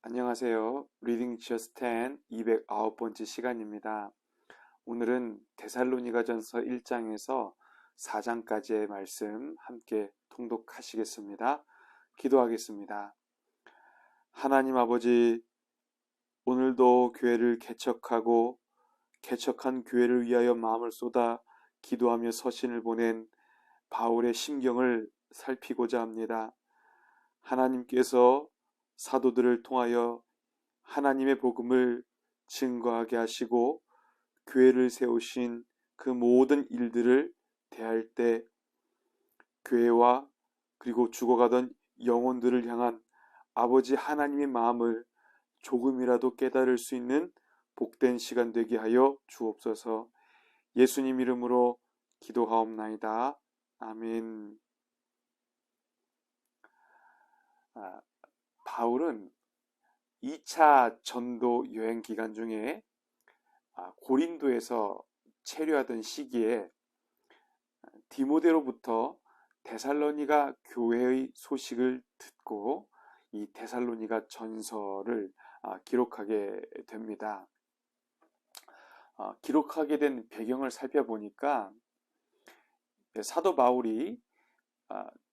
안녕하세요. 리딩 저스트 10 209번째 시간입니다. 오늘은 데살로니가전서 1장에서 4장까지의 말씀 함께 통독하시겠습니다. 기도하겠습니다. 하나님 아버지, 오늘도 교회를 개척하고 개척한 교회를 위하여 마음을 쏟아 기도하며 서신을 보낸 바울의 심경을 살피고자 합니다. 하나님께서 사도들을 통하여 하나님의 복음을 증거하게 하시고 교회를 세우신 그 모든 일들을 대할 때 교회와 그리고 죽어가던 영혼들을 향한 아버지 하나님의 마음을 조금이라도 깨달을 수 있는 복된 시간 되게 하여 주옵소서. 예수님 이름으로 기도하옵나이다. 아멘. 바울은 2차 전도 여행 기간 중에 고린도에서 체류하던 시기에 디모데로부터 데살로니가 교회의 소식을 듣고 이 데살로니가 전서를 기록하게 됩니다. 기록하게 된 배경을 살펴보니까 사도 바울이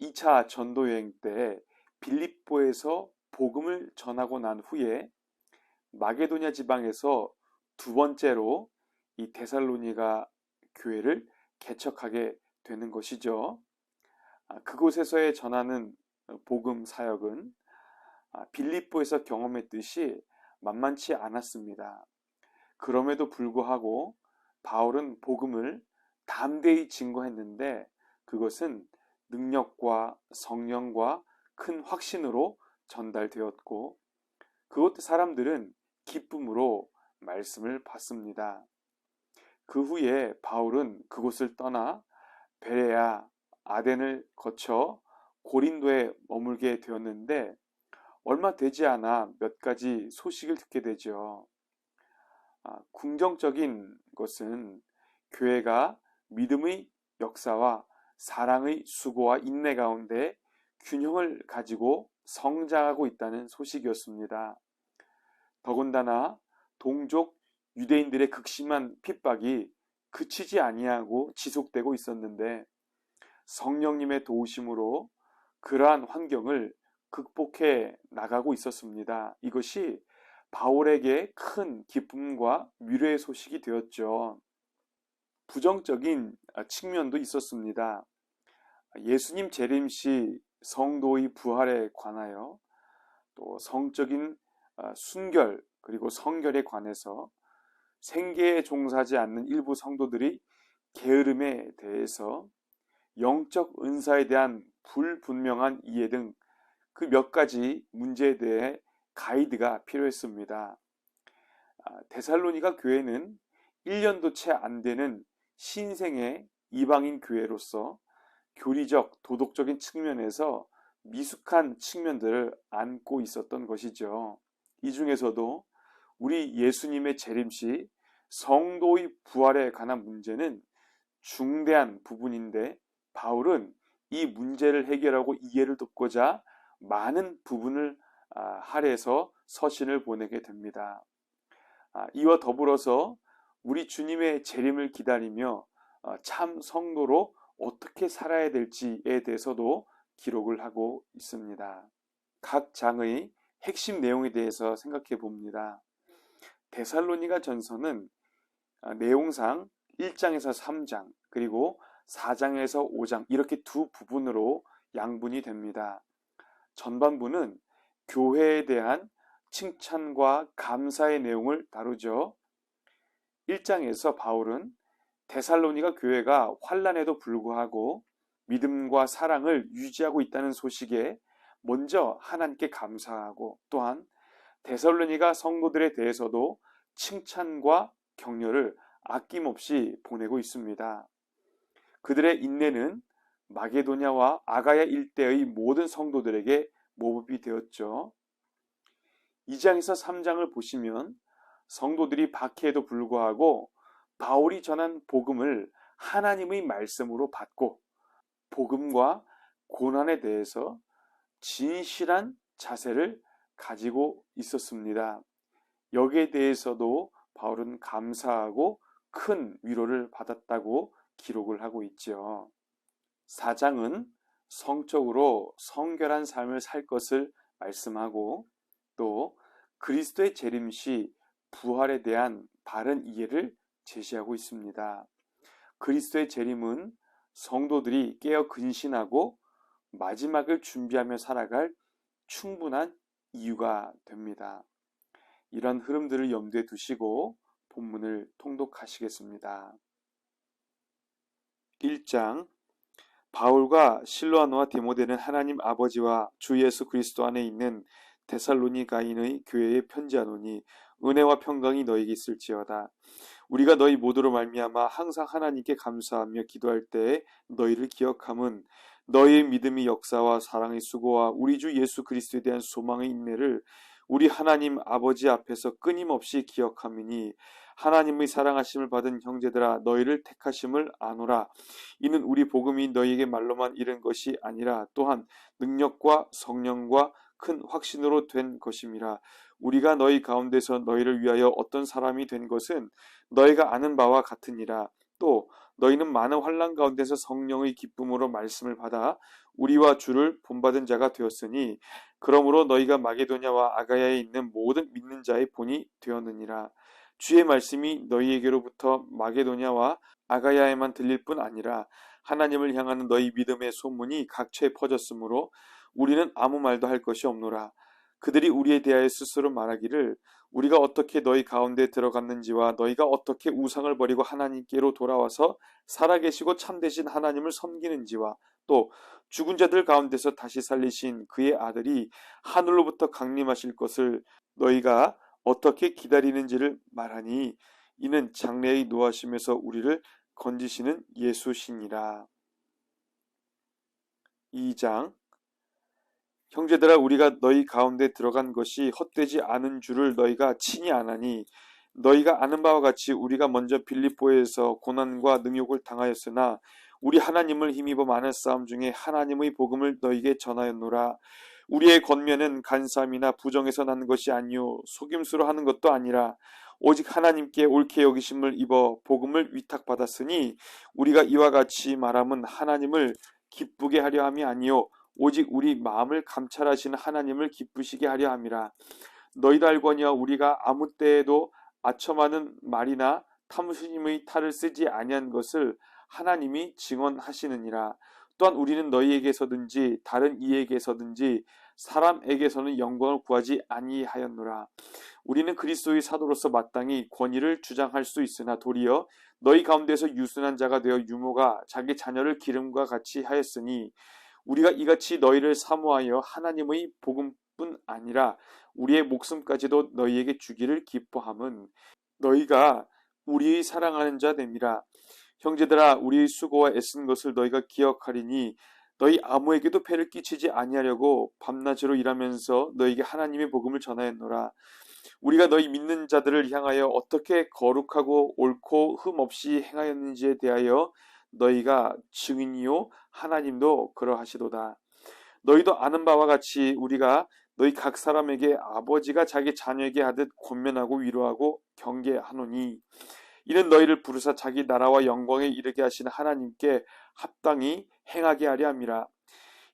2차 전도 여행 때 빌립보에서 복음을 전하고 난 후에 마게도냐 지방에서 두 번째로 이 데살로니가 교회를 개척하게 되는 것이죠. 그곳에서의 전하는 복음 사역은 빌립보에서 경험했듯이 만만치 않았습니다. 그럼에도 불구하고 바울은 복음을 담대히 증거했는데 그것은 능력과 성령과 큰 확신으로 전달되었고 그곳 사람들은 기쁨으로 말씀을 받습니다. 그 후에 바울은 그곳을 떠나 베레아, 아덴을 거쳐 고린도에 머물게 되었는데 얼마 되지 않아 몇 가지 소식을 듣게 되죠. 긍정적인 것은 교회가 믿음의 역사와 사랑의 수고와 인내 가운데 균형을 가지고 성장하고 있다는 소식이었습니다. 더군다나 동족 유대인들의 극심한 핍박이 그치지 아니하고 지속되고 있었는데 성령님의 도우심으로 그러한 환경을 극복해 나가고 있었습니다. 이것이 바울에게 큰 기쁨과 위로의 소식이 되었죠. 부정적인 측면도 있었습니다. 예수님 재림시 성도의 부활에 관하여 또 성적인 순결 그리고 성결에 관해서 생계에 종사하지 않는 일부 성도들이 게으름에 대해서 영적 은사에 대한 불분명한 이해 등 그 몇 가지 문제에 대해 가이드가 필요했습니다. 데살로니가 교회는 1년도 채 안 되는 신생의 이방인 교회로서 교리적, 도덕적인 측면에서 미숙한 측면들을 안고 있었던 것이죠. 이 중에서도 우리 예수님의 재림시 성도의 부활에 관한 문제는 중대한 부분인데 바울은 이 문제를 해결하고 이해를 돕고자 많은 부분을 할애해서 서신을 보내게 됩니다. 이와 더불어서 우리 주님의 재림을 기다리며 참 성도로 어떻게 살아야 될지에 대해서도 기록을 하고 있습니다. 각 장의 핵심 내용에 대해서 생각해 봅니다. 데살로니가 전서는 내용상 1장에서 3장 그리고 4장에서 5장 이렇게 두 부분으로 양분이 됩니다. 전반부는 교회에 대한 칭찬과 감사의 내용을 다루죠. 1장에서 바울은 데살로니가 교회가 환난에도 불구하고 믿음과 사랑을 유지하고 있다는 소식에 먼저 하나님께 감사하고 또한 데살로니가 성도들에 대해서도 칭찬과 격려를 아낌없이 보내고 있습니다. 그들의 인내는 마게도냐와 아가야 일대의 모든 성도들에게 모범이 되었죠. 2장에서 3장을 보시면 성도들이 박해에도 불구하고 바울이 전한 복음을 하나님의 말씀으로 받고 복음과 고난에 대해서 진실한 자세를 가지고 있었습니다. 여기에 대해서도 바울은 감사하고 큰 위로를 받았다고 기록을 하고 있죠. 4장은 성적으로 성결한 삶을 살 것을 말씀하고 또 그리스도의 재림 시 부활에 대한 바른 이해를 제시하고 있습니다. 그리스도의 재림은 성도들이 깨어 근신하고 마지막을 준비하며 살아갈 충분한 이유가 됩니다. 이런 흐름들을 염두에 두시고 본문을 통독하시겠습니다. 1장 바울과 실로아노와 디모데는 하나님 아버지와 주 예수 그리스도 안에 있는 데살로니가인의 교회에 편지하노니 은혜와 평강이 너에게 있을지어다. 우리가 너희 모두로 말미암아 항상 하나님께 감사하며 기도할 때에 너희를 기억함은 너희의 믿음의 역사와 사랑의 수고와 우리 주 예수 그리스도에 대한 소망의 인내를 우리 하나님 아버지 앞에서 끊임없이 기억함이니 하나님의 사랑하심을 받은 형제들아 너희를 택하심을 아노라. 이는 우리 복음이 너희에게 말로만 이른 것이 아니라 또한 능력과 성령과 큰 확신으로 된 것임이라. 우리가 너희 가운데서 너희를 위하여 어떤 사람이 된 것은 너희가 아는 바와 같으니라. 또 너희는 많은 환난 가운데서 성령의 기쁨으로 말씀을 받아 우리와 주를 본받은 자가 되었으니 그러므로 너희가 마게도냐와 아가야에 있는 모든 믿는 자의 본이 되었느니라. 주의 말씀이 너희에게로부터 마게도냐와 아가야에만 들릴 뿐 아니라 하나님을 향하는 너희 믿음의 소문이 각처에 퍼졌으므로 우리는 아무 말도 할 것이 없노라. 그들이 우리에 대하여 스스로 말하기를 우리가 어떻게 너희 가운데 들어갔는지와 너희가 어떻게 우상을 버리고 하나님께로 돌아와서 살아계시고 참되신 하나님을 섬기는지와 또 죽은 자들 가운데서 다시 살리신 그의 아들이 하늘로부터 강림하실 것을 너희가 어떻게 기다리는지를 말하니 이는 장래의 노하심에서 우리를 건지시는 예수시니라. 2장 형제들아 우리가 너희 가운데 들어간 것이 헛되지 않은 줄을 너희가 친히 아나니 너희가 아는 바와 같이 우리가 먼저 빌립보에서 고난과 능욕을 당하였으나 우리 하나님을 힘입어 많은 싸움 중에 하나님의 복음을 너희에게 전하였노라. 우리의 권면은 간사함이나 부정에서 난 것이 아니요 속임수로 하는 것도 아니라 오직 하나님께 옳게 여기심을 입어 복음을 위탁받았으니 우리가 이와 같이 말함은 하나님을 기쁘게 하려 함이 아니요 오직 우리 마음을 감찰하시는 하나님을 기쁘시게 하려 함이라. 너희도 알거니와 우리가 아무 때에도 아첨하는 말이나 탐심의 탈을 쓰지 아니한 것을 하나님이 증언하시느니라. 또한 우리는 너희에게서든지 다른 이에게서든지 사람에게서는 영광을 구하지 아니하였노라. 우리는 그리스도의 사도로서 마땅히 권위를 주장할 수 있으나 도리어 너희 가운데서 유순한 자가 되어 유모가 자기 자녀를 기름과 같이 하였으니 우리가 이같이 너희를 사모하여 하나님의 복음뿐 아니라 우리의 목숨까지도 너희에게 주기를 기뻐함은 너희가 우리의 사랑하는 자 됨이라. 형제들아 우리의 수고와 애쓴 것을 너희가 기억하리니 너희 아무에게도 폐를 끼치지 아니하려고 밤낮으로 일하면서 너희에게 하나님의 복음을 전하였노라. 우리가 너희 믿는 자들을 향하여 어떻게 거룩하고 옳고 흠 없이 행하였는지에 대하여 너희가 증인이요 하나님도 그러하시도다. 너희도 아는 바와 같이 우리가 너희 각 사람에게 아버지가 자기 자녀에게 하듯 권면하고 위로하고 경계하노니 이는 너희를 부르사 자기 나라와 영광에 이르게 하시는 하나님께 합당히 행하게 하려 함이라.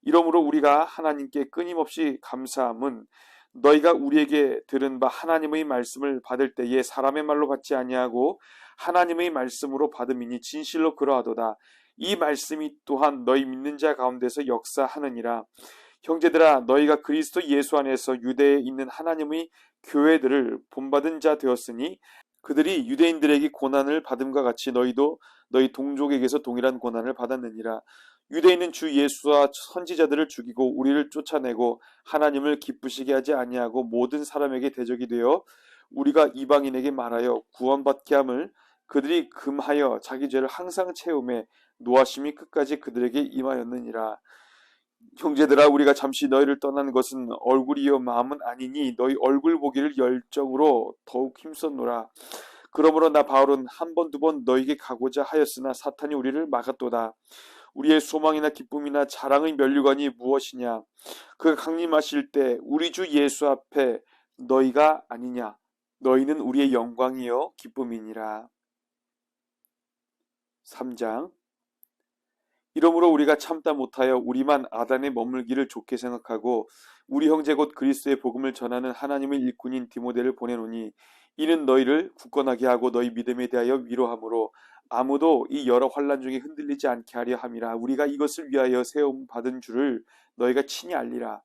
이러므로 우리가 하나님께 끊임없이 감사함은 너희가 우리에게 들은 바 하나님의 말씀을 받을 때에 사람의 말로 받지 아니하고 하나님의 말씀으로 받음이니 진실로 그러하도다. 이 말씀이 또한 너희 믿는 자 가운데서 역사하느니라. 형제들아 너희가 그리스도 예수 안에서 유대에 있는 하나님의 교회들을 본받은 자 되었으니 그들이 유대인들에게 고난을 받음과 같이 너희도 너희 동족에게서 동일한 고난을 받았느니라. 유대인은 주 예수와 선지자들을 죽이고 우리를 쫓아내고 하나님을 기쁘시게 하지 아니하고 모든 사람에게 대적이 되어 우리가 이방인에게 말하여 구원받게 함을 그들이 금하여 자기 죄를 항상 채우매 노하심이 끝까지 그들에게 임하였느니라. 형제들아 우리가 잠시 너희를 떠난 것은 얼굴이요 마음은 아니니 너희 얼굴 보기를 열정으로 더욱 힘썼노라. 그러므로 나 바울은 한 번 두 번 너희에게 가고자 하였으나 사탄이 우리를 막았도다. 우리의 소망이나 기쁨이나 자랑의 면류관이 무엇이냐? 그가 강림하실 때 우리 주 예수 앞에 너희가 아니냐? 너희는 우리의 영광이요 기쁨이니라. 3장. 이러므로 우리가 참다 못하여 우리만 아단에 머물기를 좋게 생각하고 우리 형제 곧 그리스도의 복음을 전하는 하나님의 일꾼인 디모데를 보내노니 이는 너희를 굳건하게 하고 너희 믿음에 대하여 위로하므로 아무도 이 여러 환난 중에 흔들리지 않게 하려 함이라. 우리가 이것을 위하여 세움 받은 줄을 너희가 친히 알리라.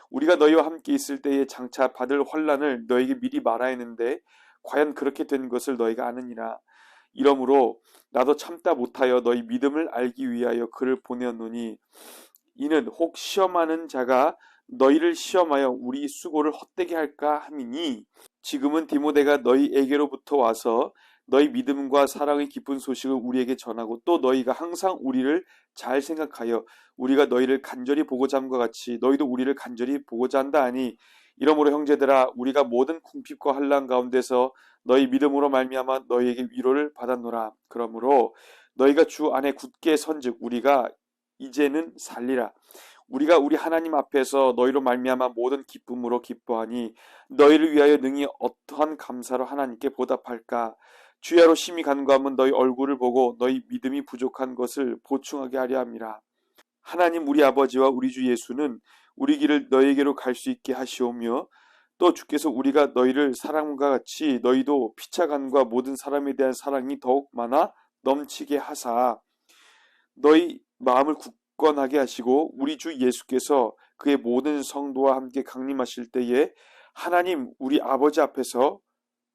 우리가 너희와 함께 있을 때에 장차 받을 환난을 너희에게 미리 말하였는데 과연 그렇게 된 것을 너희가 아느니라. 이러므로 나도 참다 못하여 너희 믿음을 알기 위하여 그를 보내었노니 이는 혹 시험하는 자가 너희를 시험하여 우리 수고를 헛되게 할까 함이니 지금은 디모데가 너희에게로부터 와서 너희 믿음과 사랑의 기쁜 소식을 우리에게 전하고 또 너희가 항상 우리를 잘 생각하여 우리가 너희를 간절히 보고자 함과 같이 너희도 우리를 간절히 보고자 한다 하니 이러므로 형제들아 우리가 모든 궁핍과 환난 가운데서 너희 믿음으로 말미암아 너희에게 위로를 받았노라. 그러므로 너희가 주 안에 굳게 선즉 우리가 이제는 살리라. 우리가 우리 하나님 앞에서 너희로 말미암아 모든 기쁨으로 기뻐하니 너희를 위하여 능히 어떠한 감사로 하나님께 보답할까? 주야로 심히 간구하면 너희 얼굴을 보고 너희 믿음이 부족한 것을 보충하게 하려 함이라. 하나님 우리 아버지와 우리 주 예수는 우리 길을 너희에게로 갈 수 있게 하시오며 또 주께서 우리가 너희를 사랑과 같이 너희도 피차간과 모든 사람에 대한 사랑이 더욱 많아 넘치게 하사 너희 마음을 굳건하게 하시고 우리 주 예수께서 그의 모든 성도와 함께 강림하실 때에 하나님 우리 아버지 앞에서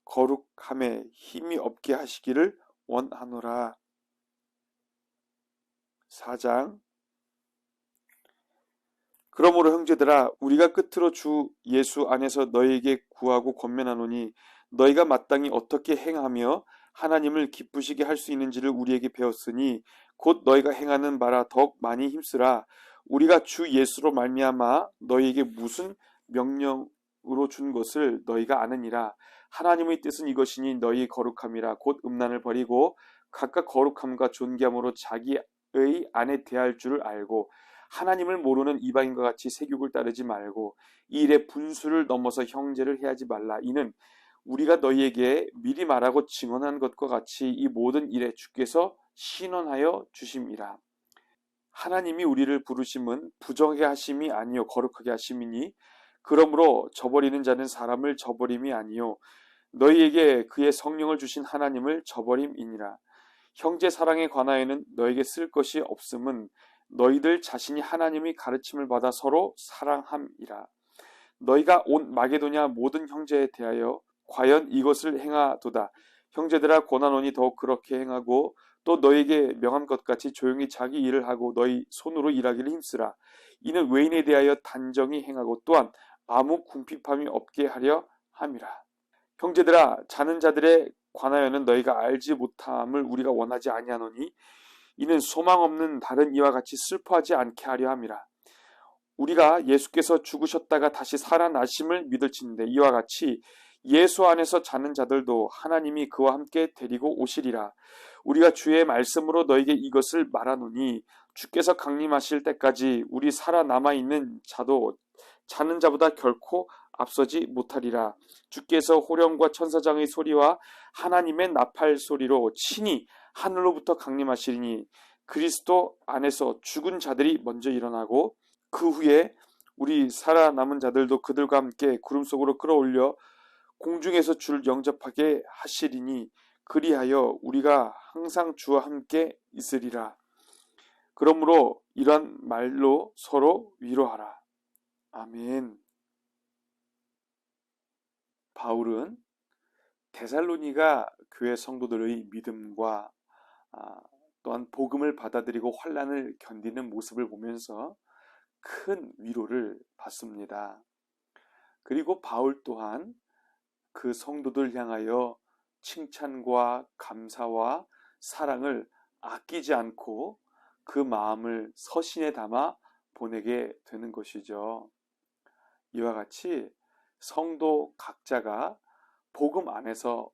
거룩함에 힘이 없게 하시기를 원하노라. 4장. 그러므로 형제들아 우리가 끝으로 주 예수 안에서 너희에게 구하고 권면하노니 너희가 마땅히 어떻게 행하며 하나님을 기쁘시게 할 수 있는지를 우리에게 배웠으니 곧 너희가 행하는 바라 더욱 많이 힘쓰라. 우리가 주 예수로 말미암아 너희에게 무슨 명령으로 준 것을 너희가 아느니라. 하나님의 뜻은 이것이니 너희 거룩함이라. 곧 음란을 버리고 각각 거룩함과 존귀함으로 자기의 안에 대할 줄을 알고 하나님을 모르는 이방인과 같이 세욕을 따르지 말고 이 일에 분수를 넘어서 형제를 해하지 말라. 이는 우리가 너희에게 미리 말하고 증언한 것과 같이 이 모든 일에 주께서 신원하여 주심이라. 하나님이 우리를 부르심은 부정하게 하심이 아니요 거룩하게 하심이니 그러므로 저버리는 자는 사람을 저버림이 아니요 너희에게 그의 성령을 주신 하나님을 저버림이니라. 형제 사랑에 관하여는 너에게 쓸 것이 없음은 너희들 자신이 하나님의 가르침을 받아 서로 사랑함이라. 너희가 온 마게도냐 모든 형제에 대하여 과연 이것을 행하도다. 형제들아 고난오니 더욱 그렇게 행하고 또 너희에게 명한 것 같이 조용히 자기 일을 하고 너희 손으로 일하기를 힘쓰라. 이는 외인에 대하여 단정히 행하고 또한 아무 궁핍함이 없게 하려 함이라. 형제들아 자는 자들에 관하여는 너희가 알지 못함을 우리가 원하지 아니하노니 이는 소망 없는 다른 이와 같이 슬퍼하지 않게 하려 함이라. 우리가 예수께서 죽으셨다가 다시 살아나심을 믿을진대 이와 같이 예수 안에서 자는 자들도 하나님이 그와 함께 데리고 오시리라. 우리가 주의 말씀으로 너에게 이것을 말하노니 주께서 강림하실 때까지 우리 살아남아 있는 자도 자는 자보다 결코 앞서지 못하리라. 주께서 호령과 천사장의 소리와 하나님의 나팔 소리로 친히 하늘로부터 강림하시리니 그리스도 안에서 죽은 자들이 먼저 일어나고 그 후에 우리 살아남은 자들도 그들과 함께 구름 속으로 끌어올려 공중에서 주를 영접하게 하시리니 그리하여 우리가 항상 주와 함께 있으리라. 그러므로 이런 말로 서로 위로하라. 아멘. 바울은 데살로니가 교회 성도들의 믿음과 또한 복음을 받아들이고 환난을 견디는 모습을 보면서 큰 위로를 받습니다. 그리고 바울 또한 그 성도들 향하여 칭찬과 감사와 사랑을 아끼지 않고 그 마음을 서신에 담아 보내게 되는 것이죠. 이와 같이 성도 각자가 복음 안에서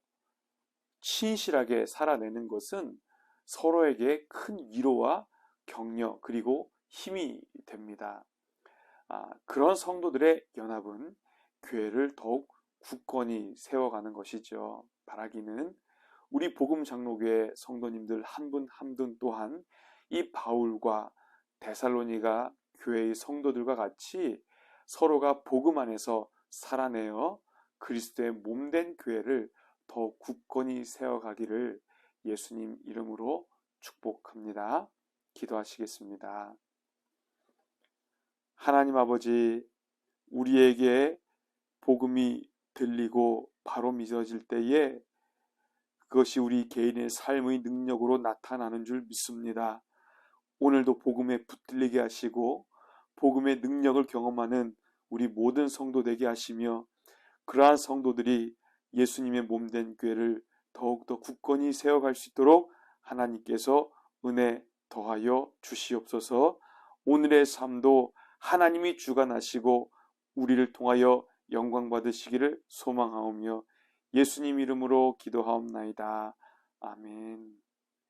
신실하게 살아내는 것은 서로에게 큰 위로와 격려 그리고 힘이 됩니다. 그런 성도들의 연합은 교회를 더욱 굳건히 세워가는 것이죠. 바라기는 우리 복음 장로교회 성도님들 한 분 한 분 또한 이 바울과 데살로니가 교회의 성도들과 같이 서로가 복음 안에서 살아내어 그리스도의 몸된 교회를 더 굳건히 세워가기를 예수님 이름으로 축복합니다. 기도하시겠습니다. 하나님 아버지, 우리에게 복음이 들리고 바로 믿어질 때에 그것이 우리 개인의 삶의 능력으로 나타나는 줄 믿습니다. 오늘도 복음에 붙들리게 하시고 복음의 능력을 경험하는 우리 모든 성도 되게 하시며 그러한 성도들이 예수님의 몸된 교회를 더욱더 굳건히 세워갈 수 있도록 하나님께서 은혜 더하여 주시옵소서. 오늘의 삶도 하나님이 주관하시고 우리를 통하여 영광 받으시기를 소망하오며 예수님 이름으로 기도하옵나이다. 아멘.